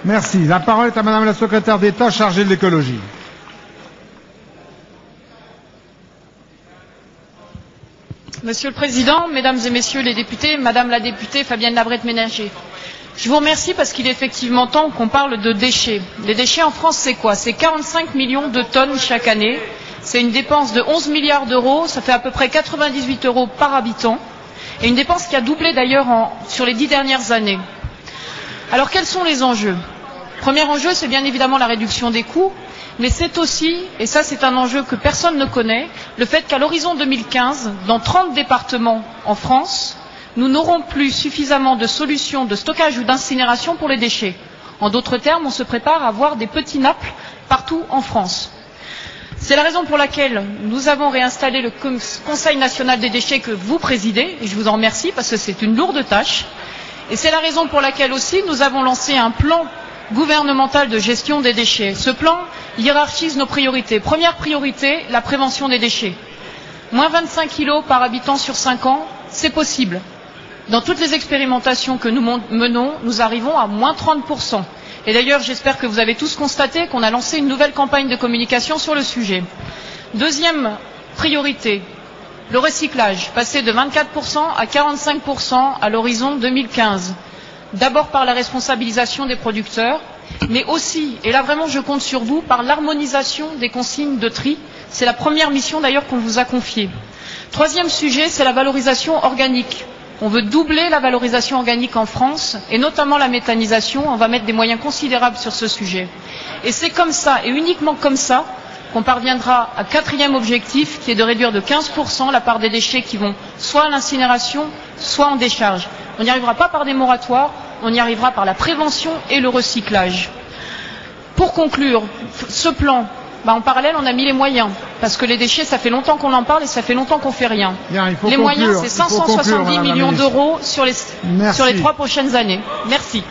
Merci. La parole est à Madame la secrétaire d'État chargée de l'écologie. Monsieur le Président, Mesdames et Messieurs les députés, Madame la députée Fabienne Labrette-Ménager, je vous remercie parce qu'il est effectivement temps qu'on parle de déchets. Les déchets en France, c'est quoi? C'est 45 millions de tonnes chaque année. C'est une dépense de 11 milliards d'euros. Ça fait à peu près 98 € par habitant. Et une dépense qui a doublé d'ailleurs sur les 10 dernières années. Alors quels sont les enjeux? Premier enjeu, c'est bien évidemment la réduction des coûts. Mais c'est aussi, et ça c'est un enjeu que personne ne connaît, le fait qu'à l'horizon 2015, dans 30 départements en France, nous n'aurons plus suffisamment de solutions de stockage ou d'incinération pour les déchets. En d'autres termes, on se prépare à avoir des petits Naples partout en France. C'est la raison pour laquelle nous avons réinstallé le Conseil national des déchets que vous présidez, et je vous en remercie parce que c'est une lourde tâche. Et c'est la raison pour laquelle aussi nous avons lancé un plan gouvernemental de gestion des déchets. Ce plan hiérarchise nos priorités. Première priorité, la prévention des déchets. Moins 25 kg par habitant sur 5 ans, c'est possible. Dans toutes les expérimentations que nous menons, nous arrivons à moins 30%. Et d'ailleurs, j'espère que vous avez tous constaté qu'on a lancé une nouvelle campagne de communication sur le sujet. Deuxième priorité, le recyclage, passé de 24% à 45% à l'horizon 2015. D'abord par la responsabilisation des producteurs, mais aussi, et là vraiment je compte sur vous, par l'harmonisation des consignes de tri. C'est la première mission d'ailleurs qu'on vous a confiée. Troisième sujet, c'est la valorisation organique. On veut doubler la valorisation organique en France, et notamment la méthanisation. On va mettre des moyens considérables sur ce sujet. Et c'est comme ça, et uniquement comme ça, qu'on parviendra à quatrième objectif, qui est de réduire de 15% la part des déchets qui vont soit à l'incinération, soit en décharge. On n'y arrivera pas par des moratoires, on y arrivera par la prévention et le recyclage. Pour conclure, ce plan, en parallèle, on a mis les moyens, parce que les déchets, ça fait longtemps qu'on en parle et ça fait longtemps qu'on fait rien. Bien, les moyens, c'est 570 millions d'euros sur les 3 prochaines années. Merci.